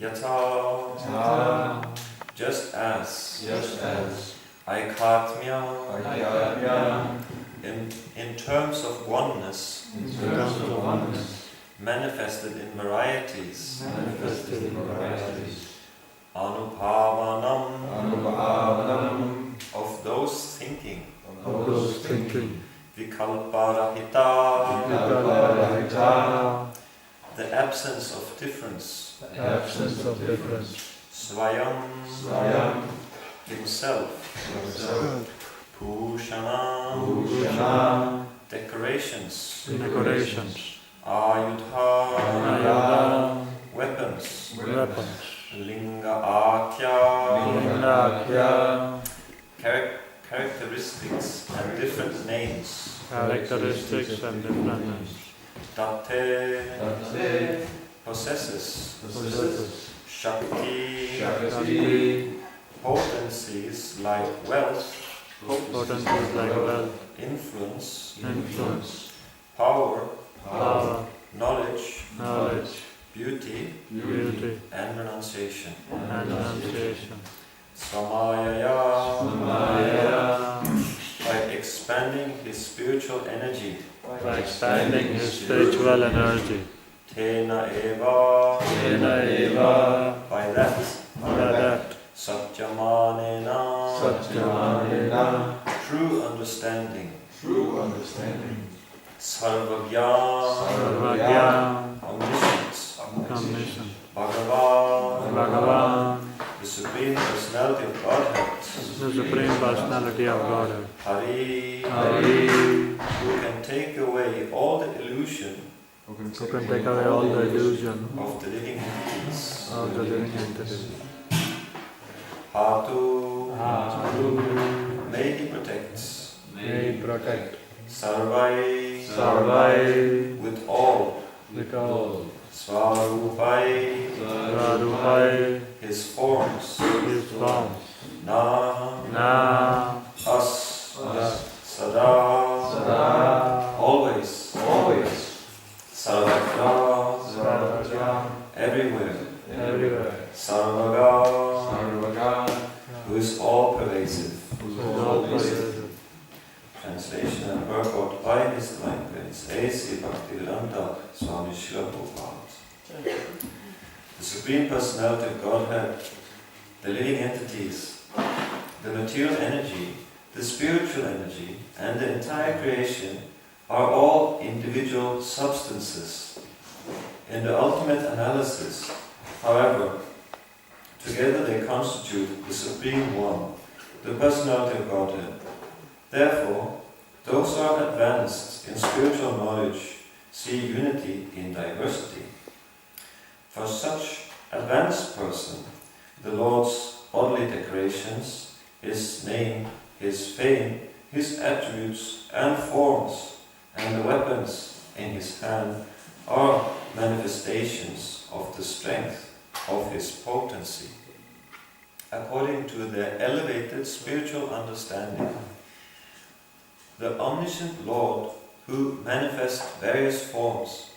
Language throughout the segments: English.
Yatha, just as Aikatmya, in terms of oneness, manifested in varieties, Anupavanam, of those thinking, Vikalparahita, the absence of difference, Svayam, himself, Pushana, decorations, Ayudha, weapons, Linga Akya, characteristics and different names, Tate, possesses, Shakti, potencies like wealth, influence, power, knowledge, beauty, and renunciation. Samayaya, by expanding his spiritual energy. Tena eva, by that. Satyamanena, true understanding. Sarvagya, omniscience. Bhagavan, the Supreme Personality of Godhead. Hari, who can take away all the illusion of the living entities. Hatu, may he protects. Sarvai, with all. Svarupai, his forms. Na, us. Sada, always. Sarvatra, everywhere. Sarvaga, who is all pervasive. Translation and purport by His Divine Prince A.C. Bhaktivedanta Swami Srila Prabhupada. The Supreme Personality of Godhead, the living entities, the material energy, the spiritual energy, and the entire creation are all individual substances. In the ultimate analysis, however, together they constitute the Supreme One, the Personality of Godhead. Therefore, those who are advanced in spiritual knowledge see unity in diversity. For such advanced person, the Lord's bodily decorations, His name, His fame, His attributes and forms, and the weapons in His hand are manifestations of the strength of His potency. According to their elevated spiritual understanding, the omniscient Lord, who manifests various forms,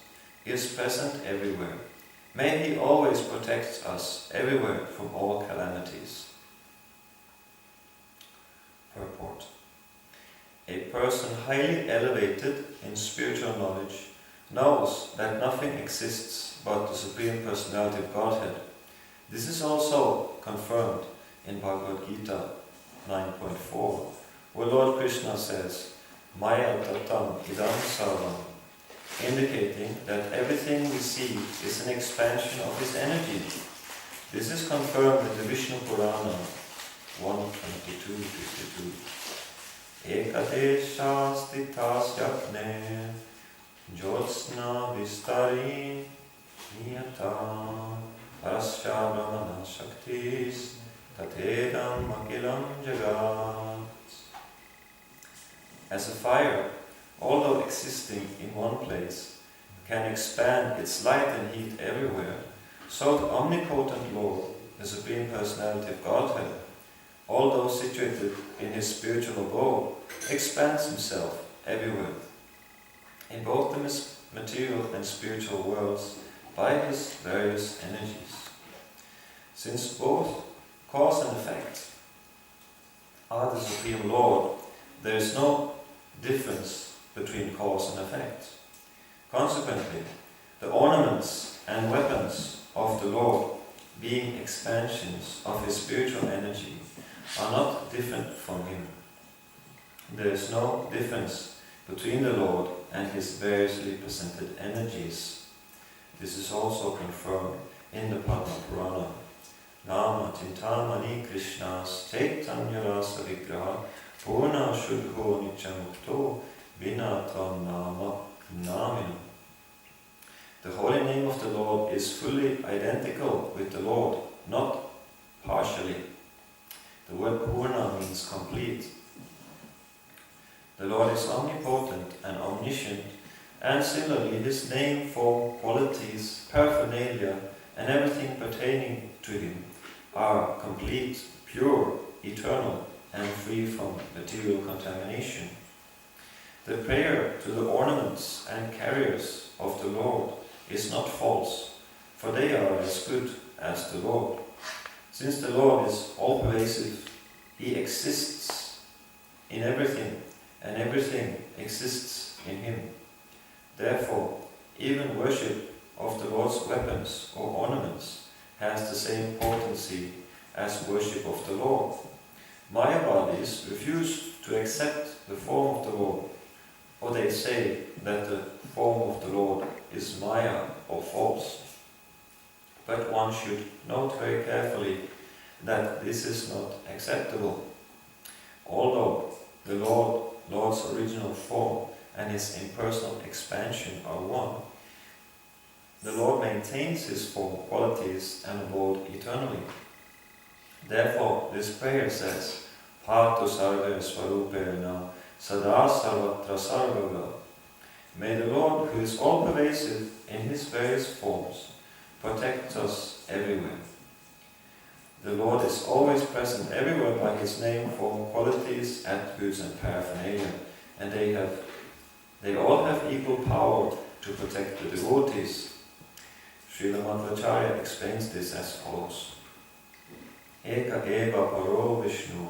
is present everywhere. May He always protect us everywhere from all calamities. Purport. A person highly elevated in spiritual knowledge knows that nothing exists but the Supreme Personality of Godhead. This is also confirmed in Bhagavad Gita 9.4, where Lord Krishna says, Maya Tattam Idam Sarvam, indicating that everything we see is an expansion of His energy. This is confirmed in the Vishnu Purana 1:22-52. Ekadesha stitas yatne jyotsna vistari niyata parasya brahmana shaktis tatedam akilam jagat. As a fire, although existing in one place, can expand its light and heat everywhere, so the omnipotent Lord, the Supreme Personality of Godhead, although situated in His spiritual abode, expands Himself everywhere, in both the material and spiritual worlds, by His various energies. Since both cause and effect are the Supreme Lord, there is no difference between cause and effect. Consequently, the ornaments and weapons of the Lord, being expansions of his spiritual energy, are not different from him. There is no difference between the Lord and his variously presented energies. This is also confirmed in the Padma Purana. Nama Chintamani Krishna's Chaitanya Rasa Vigraha Purna Shuddho Nityamukto Vinatam Nama Namina. The holy name of the Lord is fully identical with the Lord, not partially. The word Purna means complete. The Lord is omnipotent and omniscient, and similarly his name, form, qualities, paraphernalia, and everything pertaining to him are complete, pure, eternal, and free from material contamination. The prayer to the ornaments and carriers of the Lord is not false, for they are as good as the Lord. Since the Lord is all-pervasive, he exists in everything, and everything exists in him. Therefore, even worship of the Lord's weapons or ornaments has the same potency as worship of the Lord. Mayavadis refuse to accept the form of the Lord, or they say that the form of the Lord is Maya or false. But one should note very carefully that this is not acceptable. Although the Lord's original form and his impersonal expansion are one, the Lord maintains his form, qualities, and abode eternally. Therefore, this prayer says, Patu sarve svarupena sada sarvatra sarvaga. May the Lord, who is all-pervasive in his various forms, protect us everywhere. The Lord is always present everywhere by his name, form, qualities, attributes, and paraphernalia, and they all have equal power to protect the devotees. Srila Madhvacharya explains this as follows. Eka eva paro Vishnu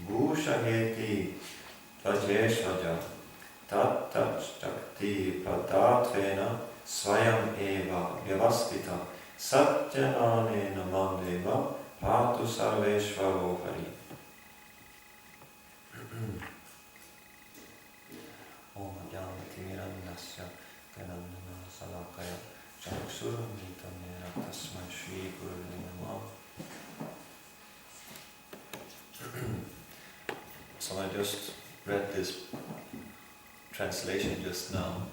bhushaheti tajeshvaja tattat shakti pradatvena swayam eva vyavastita satyananena mandeva patu sarveshvaro hari. Om Jnanati Mirandasya Gananana Salakaya Chaksuramritamena Tasmai Shri Gurave Namah. So I just read this translation just now.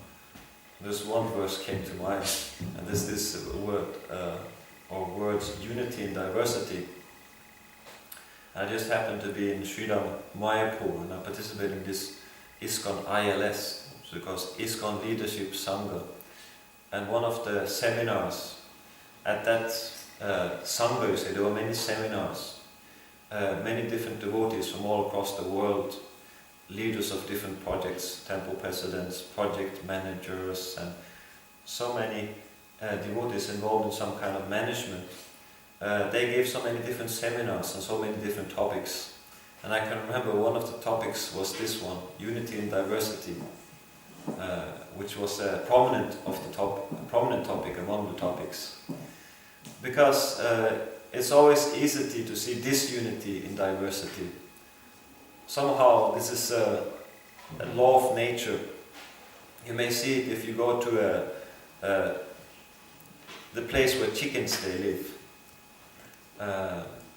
This one verse came to mind, and this word or words unity and diversity. I just happened to be in Sridham Mayapur, and I participated in this ISKCON ILS, because ISKCON Leadership Sangha. And one of the seminars at that Sangha, you say, there were many seminars, many different devotees from all across the world, leaders of different projects, temple presidents, project managers, and so many devotees involved in some kind of management. They gave so many different seminars on so many different topics. And I can remember one of the topics was this one, unity and diversity, which was a prominent topic among the topics. Because it's always easy to see disunity in diversity. Somehow this is a law of nature. You may see it if you go to the place where chickens they live.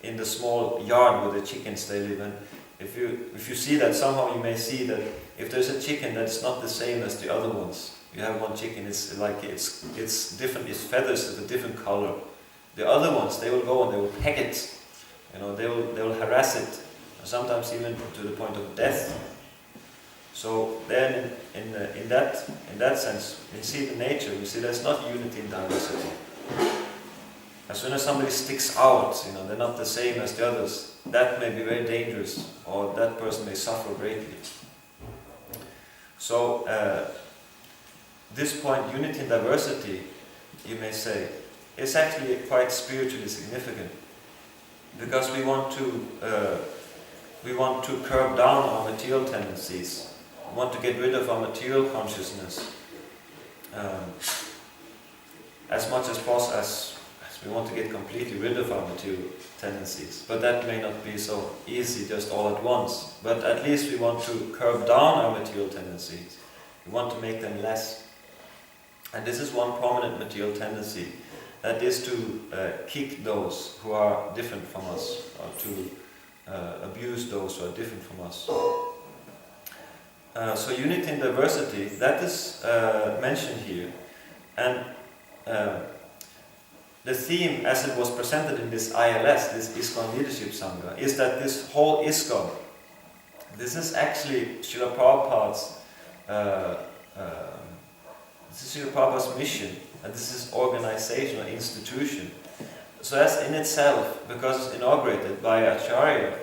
In the small yard where the chickens they live, and if you see that, somehow you may see that if there's a chicken that's not the same as the other ones, you have one chicken, it's like it's different, its feathers of a different color. The other ones, they will go and they will peck it, they will harass it, sometimes even to the point of death. So then, in that sense, we see the nature. We see there's not unity in diversity. As soon as somebody sticks out, they're not the same as the others, that may be very dangerous, or that person may suffer greatly. So, this point, unity and diversity, you may say, is actually quite spiritually significant. because we want to curb down our material tendencies. We want to get rid of our material consciousness as much as possible, as we want to get completely rid of our material tendencies. But that may not be so easy just all at once. But at least we want to curb down our material tendencies. We want to make them less. And this is one prominent material tendency, that is to kick those who are different from us, or to abuse those who are different from us. So unity in diversity, that is mentioned here. And the theme, as it was presented in this ILS, this ISKCON Leadership Sangha, is that this whole ISKCON, this is actually Srila Prabhupada's mission, and this is organization or institution. So as in itself, because it's inaugurated by Acharya,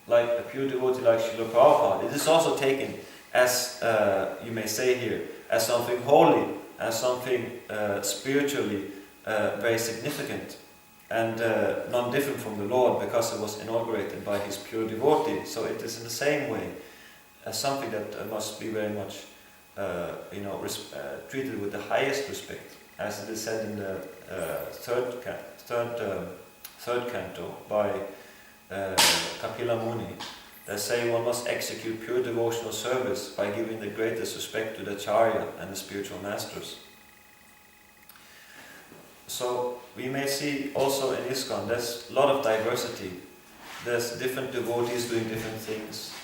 like a pure devotee like Srila Prabhupada, it is also taken as, you may say here, as something holy, as something spiritually very significant, and non-different from the Lord, because it was inaugurated by his pure devotee. So it is in the same way as something that must be very much treated with the highest respect, as it is said in the third canto by Kapila Muni. They say one must execute pure devotional service by giving the greatest respect to the Acharya and the spiritual masters. So we may see also in ISKCON there's a lot of diversity. There's different devotees doing different things,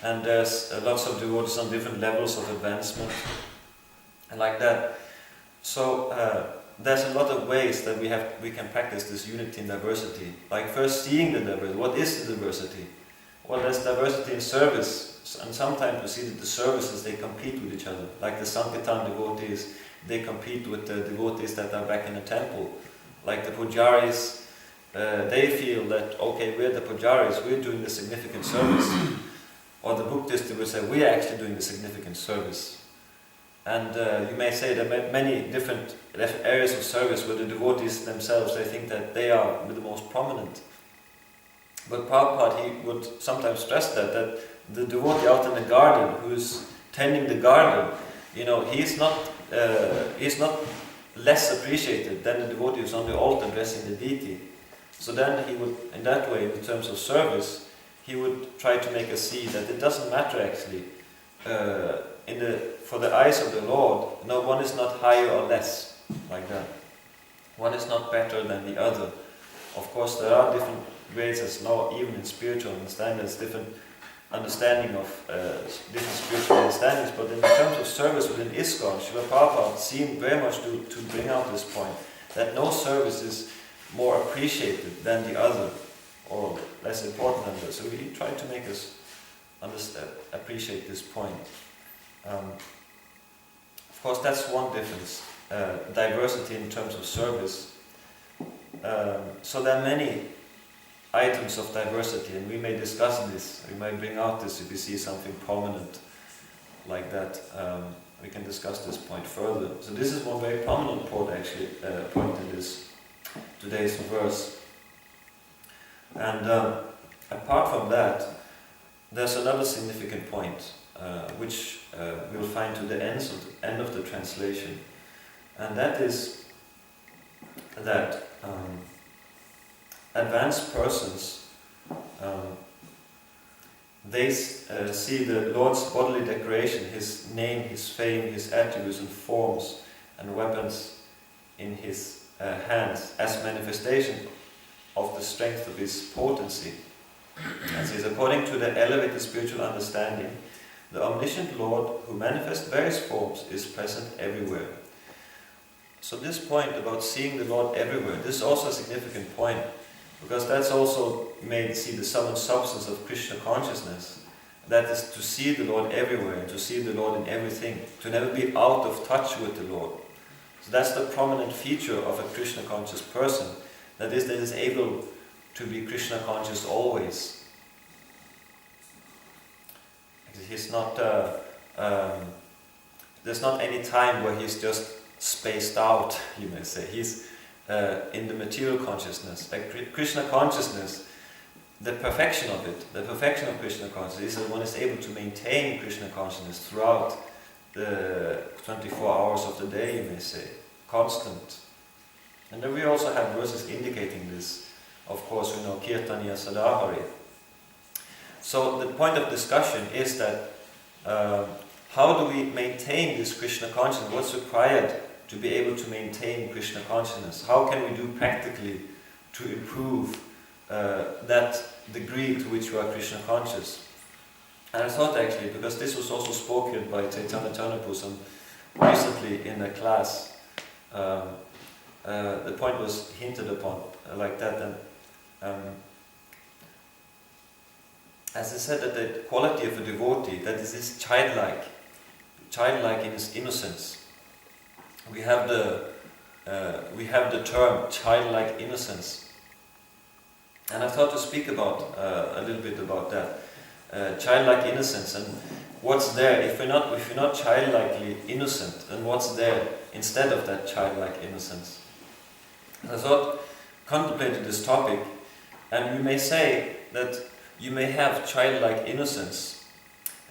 and there's lots of devotees on different levels of advancement, and like that. So there's a lot of ways that we can practice this unity in diversity. Like first seeing the diversity. What is the diversity? Well, there's diversity in service, and sometimes we see that the services, they compete with each other. Like the Sankirtan devotees, they compete with the devotees that are back in the temple. Like the pujaris, they feel that, okay, we're the pujaris, we're doing the significant service. Or the Bhuktists will say, we are actually doing the significant service. And you may say there are many different areas of service where the devotees themselves, they think that they are the most prominent. But Prabhupada, he would sometimes stress that the devotee out in the garden, who's tending the garden, he's not less appreciated than the devotee who's on the altar dressing the deity. So then he would, in that way, in terms of service, he would try to make us see that it doesn't matter actually. For the eyes of the Lord, no one is not higher or less, like that. One is not better than the other. Of course, there are different ways, as now even in spiritual understanding, there's different understanding of different spiritual understandings. But in terms of service within ISKCON, Srila Prabhupada seemed very much to bring out this point that no service is more appreciated than the other, or less important than the other. So he tried to make us appreciate this point. Of course, that's one difference, diversity in terms of service. So there are many items of diversity, and we may discuss this, we might bring out this if we see something prominent like that. We can discuss this point further. So this is one very prominent point in this today's verse. And apart from that, there's another significant point, which we'll find to the end of the translation, and that is that advanced persons, they see the Lord's bodily decoration, His name, His fame, His attributes and forms and weapons in His hands as manifestation of the strength of His potency. And says, according to the elevated spiritual understanding, the omniscient Lord, who manifests various forms, is present everywhere. So this point about seeing the Lord everywhere, this is also a significant point, because that's also made see the sum and substance of Krishna consciousness. That is to see the Lord everywhere, to see the Lord in everything, to never be out of touch with the Lord. So that's the prominent feature of a Krishna conscious person, that is able to be Krishna conscious always. He's not, there's not any time where he's just spaced out, you may say. He's in the material consciousness. Krishna consciousness, the perfection of it, the perfection of Krishna consciousness is that one is able to maintain Krishna consciousness throughout the 24 hours of the day, you may say, constant. And then we also have verses indicating this. Of course, we know Kirtaniya Sadahari. So the point of discussion is that how do we maintain this Krishna consciousness? What's required to be able to maintain Krishna consciousness? How can we do practically to improve that degree to which we are Krishna conscious? And I thought actually, because this was also spoken by Chaitanya Chandrapusam recently in a class, the point was hinted upon like that. And as I said, that the quality of a devotee, that is this childlike in his innocence. We have the term childlike innocence, and I thought to speak about a little bit about that childlike innocence and what's there. If you're not childlikely innocent, then what's there instead of that childlike innocence? And I thought, contemplated this topic, and we may say that you may have childlike innocence,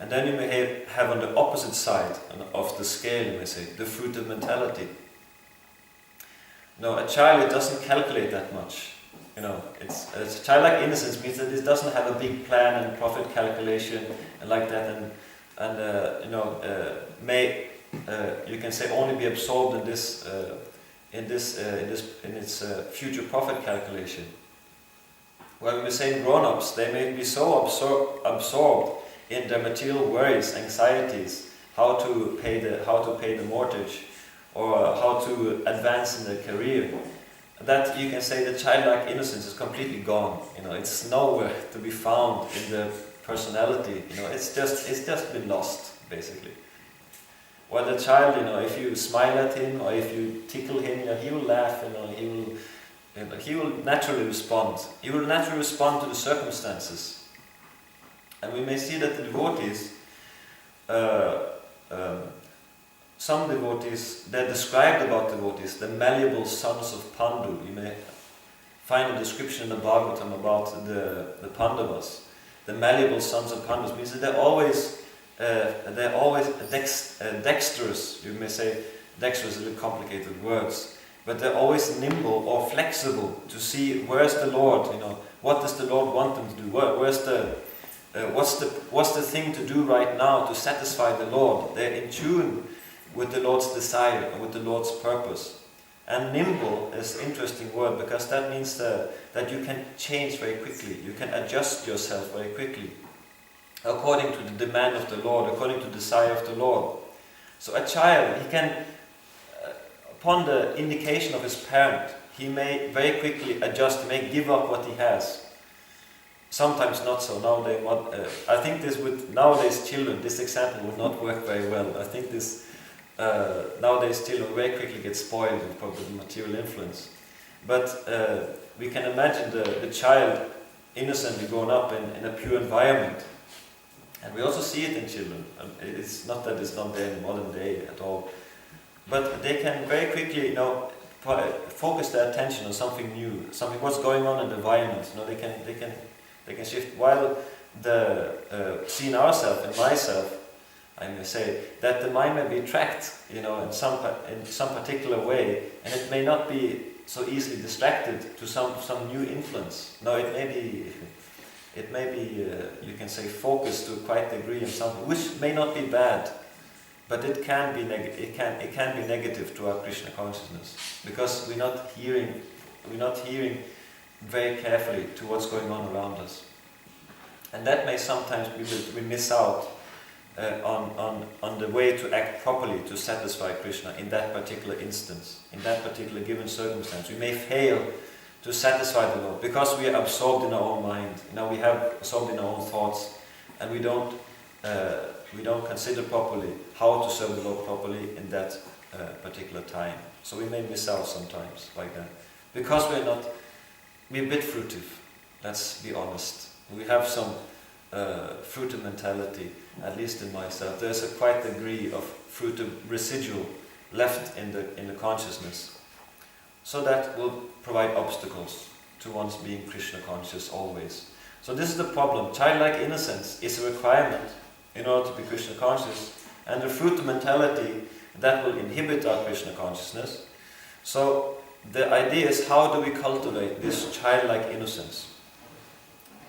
and then you may have on the opposite side of the scale, you may say, the fruitive mentality. No, a child, it doesn't calculate that much. It's childlike innocence means that it doesn't have a big plan and profit calculation and like that, may you can say only be absorbed in its future profit calculation. Well, we say grown-ups, they may be so absorbed in their material worries, anxieties, how to pay the mortgage, or how to advance in their career, that you can say the childlike innocence is completely gone. It's nowhere to be found in the personality. It's just been lost, basically. While the child, if you smile at him or if you tickle him, he will laugh. He will naturally respond. He will naturally respond to the circumstances. And we may see that the devotees, some devotees, they're described about devotees, the malleable sons of Pandu. You may find a description in the Bhagavatam about the Pandavas. The malleable sons of Pandus means that they're always dexterous. You may say dexterous is a little complicated words, but they're always nimble or flexible to see where's the Lord. What does the Lord want them to do? What's the thing to do right now to satisfy the Lord? They're in tune with the Lord's desire and with the Lord's purpose. And nimble is an interesting word because that means that you can change very quickly. You can adjust yourself very quickly according to the demand of the Lord, according to the desire of the Lord. So a child, he can, upon the indication of his parent, he may very quickly adjust, he may give up what he has. Sometimes not so. I think this with nowadays children, this example would not work very well. I think this nowadays children very quickly get spoiled with probably material influence. But we can imagine the child innocently grown up in a pure environment. And we also see it in children. It's not that it's not there in the modern day at all. But they can very quickly, focus their attention on something new, something what's going on in the environment. They can shift. While seeing ourselves and myself, I may say that the mind may be tracked, in some particular way, and it may not be so easily distracted to some new influence. No, it may be you can say focused to quite a degree in something, which may not be bad, but it can be negative to our Krishna consciousness because we're not hearing very carefully to what's going on around us, and that may sometimes we miss out on the way to act properly to satisfy Krishna in that particular instance, in that particular given circumstance. We may fail to satisfy the Lord because we are absorbed in our own mind. We have absorbed in our own thoughts, and we don't consider properly how to serve the Lord properly in that particular time. So we may miss out sometimes like that because we're a bit fruitive. Let's be honest. We have some fruitive mentality, at least in myself. There's a quite degree of fruitive residual left in the consciousness. So that will provide obstacles to one's being Krishna conscious always. So this is the problem. Childlike innocence is a requirement in order to be Krishna conscious, and the fruit mentality that will inhibit our Krishna consciousness. So the idea is, how do we cultivate this childlike innocence?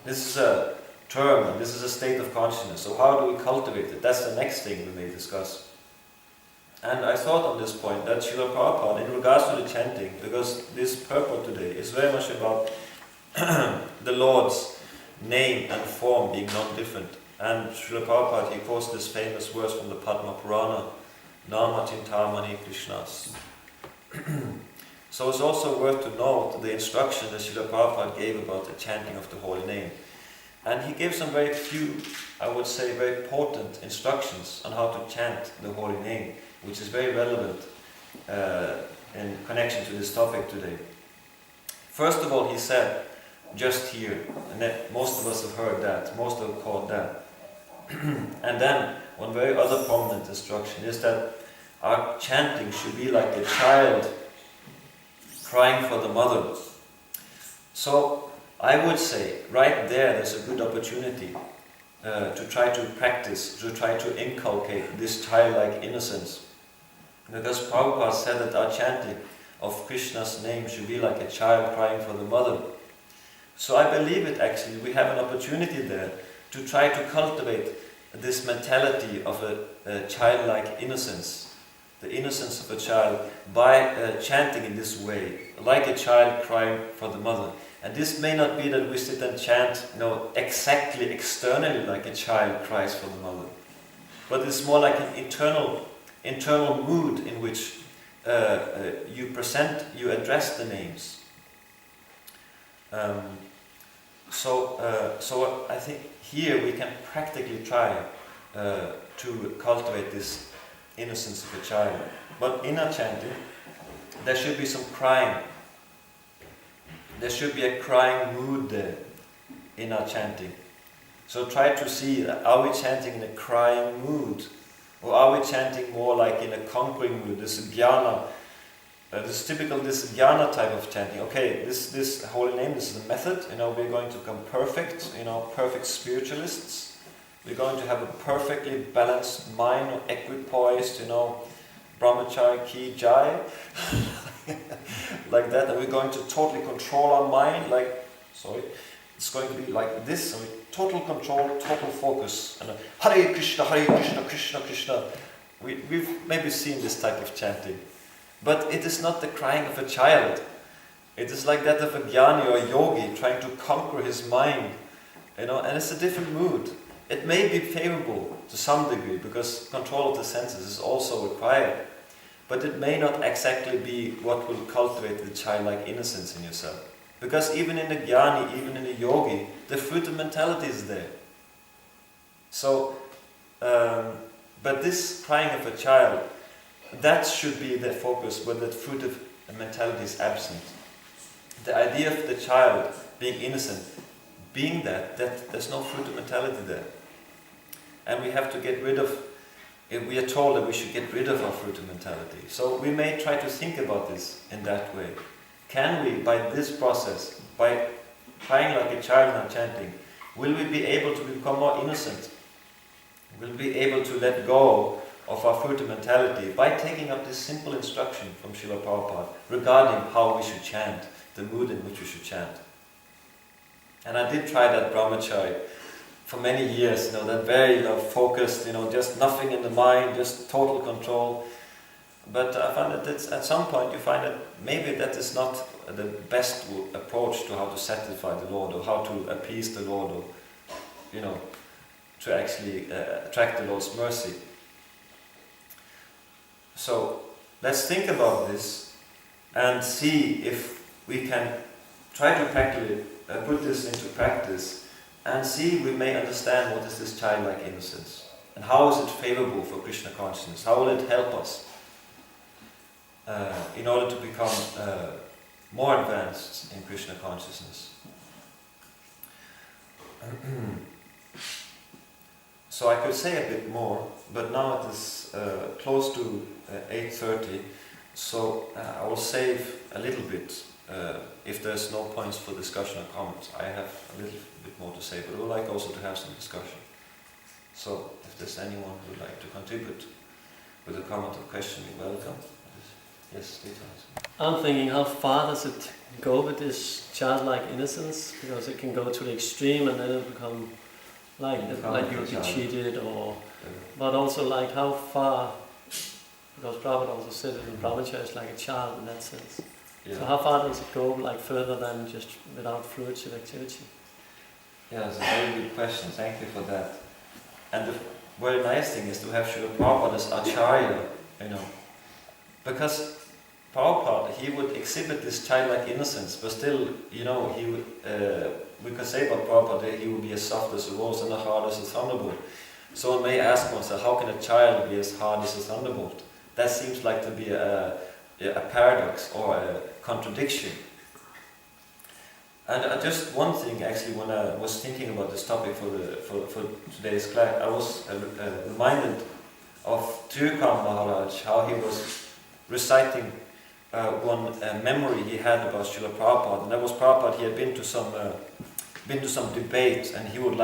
This is a term, and this is a state of consciousness. So how do we cultivate it? That's the next thing we may discuss. And I thought on this point that Srila Prabhupada, in regards to the chanting, because this purport today is very much about the Lord's name and form being non-different. And Srila Prabhupada, he quotes this famous verse from the Padma Purana, Nama Chintamani Krishnas. So it's also worth to note the instruction that Srila Prabhupada gave about the chanting of the holy name. And he gave some very few, I would say, very potent instructions on how to chant the holy name, which is very relevant in connection to this topic today. First of all, he said, just here, and that most of us have heard that, most have caught that. And then, one very other prominent instruction is that our chanting should be like a child crying for the mother. So, I would say, right there's a good opportunity to try to practice, to try to inculcate this childlike innocence. Because Prabhupada said that our chanting of Krishna's name should be like a child crying for the mother. So I believe it actually, we have an opportunity there to try to cultivate this mentality of a childlike innocence, the innocence of a child, by chanting in this way, like a child crying for the mother. And this may not be that we sit and chant, exactly externally like a child cries for the mother, but it's more like an internal mood in which you address the names. So I think here we can practically try to cultivate this innocence of a child. But in our chanting, there should be some crying. There should be a crying mood there in our chanting. So try to see, are we chanting in a crying mood? Or are we chanting more like in a conquering mood, this jnana, this jnana type of chanting? Okay, this holy name, this is a method, we're going to become perfect, perfect spiritualists. We're going to have a perfectly balanced mind, equipoised, brahmachari ki jai, like that, and we're going to totally control our mind, it's going to be like this, and total control, total focus, and Hare Krishna, Krishna Krishna. We've maybe seen this type of chanting, but it is not the crying of a child. It is like that of a jnani or a yogi trying to conquer his mind, and it's a different mood. It may be favorable to some degree because control of the senses is also required, but it may not exactly be what will cultivate the childlike innocence in yourself. Because even in the jnani, even in the yogi, the fruit of mentality is there. So, but this crying of a child, that should be the focus where the fruit of mentality is absent. The idea of the child being innocent, being that there's no fruit of mentality there. And we have to get rid of, we are told that we should get rid of our fruit of mentality. So we may try to think about this in that way. Can we, by this process, by crying like a child and chanting, will we be able to become more innocent? Will we be able to let go of our fruit of mentality by taking up this simple instruction from Srila Prabhupada regarding how we should chant, the mood in which we should chant? And I did try that brahmachari for many years, that very focused, just nothing in the mind, just total control. But I find that at some point you find that maybe that is not the best approach to how to satisfy the Lord or how to appease the Lord or, to actually attract the Lord's mercy. So let's think about this and see if we can try to practically put this into practice and see we may understand what is this childlike innocence and how is it favorable for Krishna consciousness, how will it help us in order to become more advanced in Krishna consciousness. So I could say a bit more, but now it is close to 8:30, so I will save a little bit, if there's no points for discussion or comments. I have a little bit more to say, but I would like also to have some discussion. So, if there's anyone who would like to contribute with a comment or question, you're welcome. Yes, Tejasvi. I'm thinking, how far does it go with this childlike innocence? Because it can go to the extreme and then it'll become like you'll be cheated, or but also like how far, because Prabhupada also said it in Brahmacharya is like a child in that sense. Yeah. So how far does it go, like further than just without fluid selectivity? Yeah, that's a very good question. Thank you for that. And the very nice thing is to have Srila Prabhupada as Acharya, because Prabhupada, he would exhibit this childlike innocence, but still, he would, we could say about Prabhupada that he would be as soft as a rose and as hard as a thunderbolt. So one may ask oneself, how can a child be as hard as a thunderbolt? That seems like to be a paradox or a contradiction. And just one thing, actually, when I was thinking about this topic for today's class, I was reminded of Tirukam Maharaj, how he was reciting one memory he had about Srila Prabhupada, and that was Prabhupada. He had been to some debate, and he would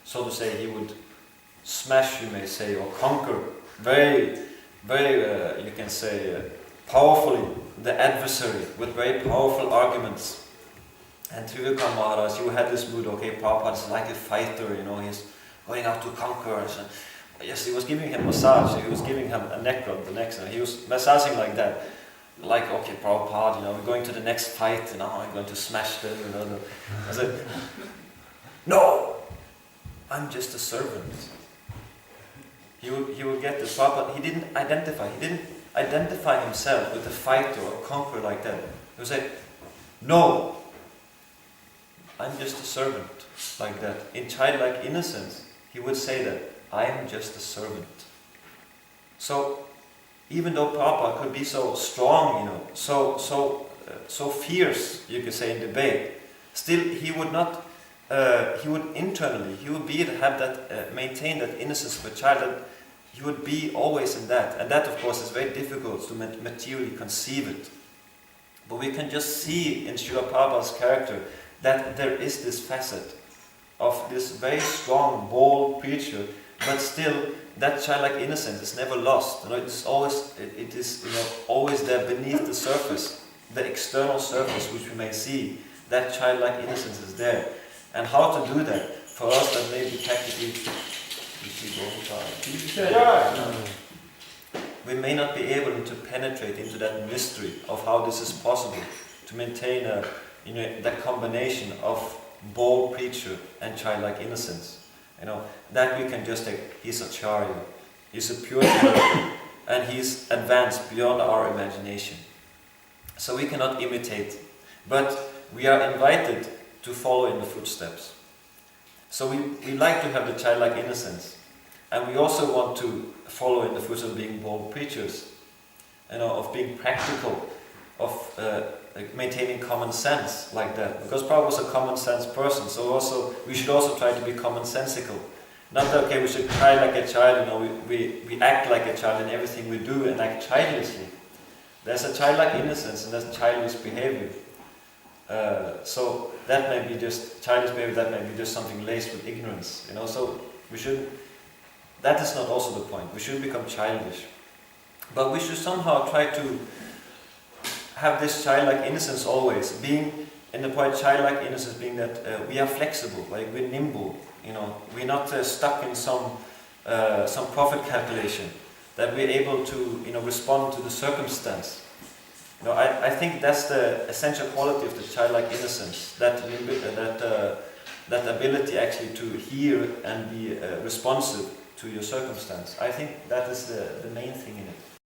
so to say, he would smash, you may say, or conquer very, very, you can say, powerfully the adversary with very powerful arguments. And Tirukam Maharaj, you had this mood, okay, Prabhupada is like a fighter, he's going out to conquer. So, yes, he was giving him massage, he was giving him a neck rub, the next, he was massaging like that. Like, okay, Prabhupada, we're going to the next fight, I'm going to smash them, I said, no, I'm just a servant. He would get this, Prabhupada, he didn't identify himself with a fighter or a conqueror like that. He would say, no, I'm just a servant, like that. In childlike innocence, he would say that, I am just a servant. So, even though Prabhupada could be so strong, so fierce, you could say, in debate, still he would not, he would maintain that innocence of a child, that he would be always in that. And that, of course, is very difficult to materially conceive it. But we can just see in Srila Prabhupada's character that there is this facet of this very strong, bold preacher, but still that childlike innocence is never lost. It is always always there beneath the surface, the external surface which we may see. That childlike innocence is there. And how to do that? For us, that may be tactically. We may not be able to penetrate into that mystery of how this is possible, to maintain that combination of bold preacher and childlike innocence. That we can just take. He's Acharya, he's a pure character, and he's advanced beyond our imagination. So we cannot imitate, but we are invited to follow in the footsteps. So we like to have the childlike innocence, and we also want to follow in the footsteps of being bold preachers, of being practical, of maintaining common sense like that. Because Prabhupada was a common sense person, so we should also try to be commonsensical. Not that, okay, we should cry like a child, we act like a child in everything we do and act childishly. There's a childlike innocence and there's childish behavior. So that may be just childish behavior, that may be just something laced with ignorance, so we shouldn't, that is not also the point. We shouldn't become childish. But we should somehow try to have this childlike innocence always, being, in the point childlike innocence being that we are flexible, like we're nimble, we're not stuck in some profit calculation, that we're able to respond to the circumstance. I think that's the essential quality of the childlike innocence, that ability actually to hear and be responsive to your circumstance. I think that is the main thing in it.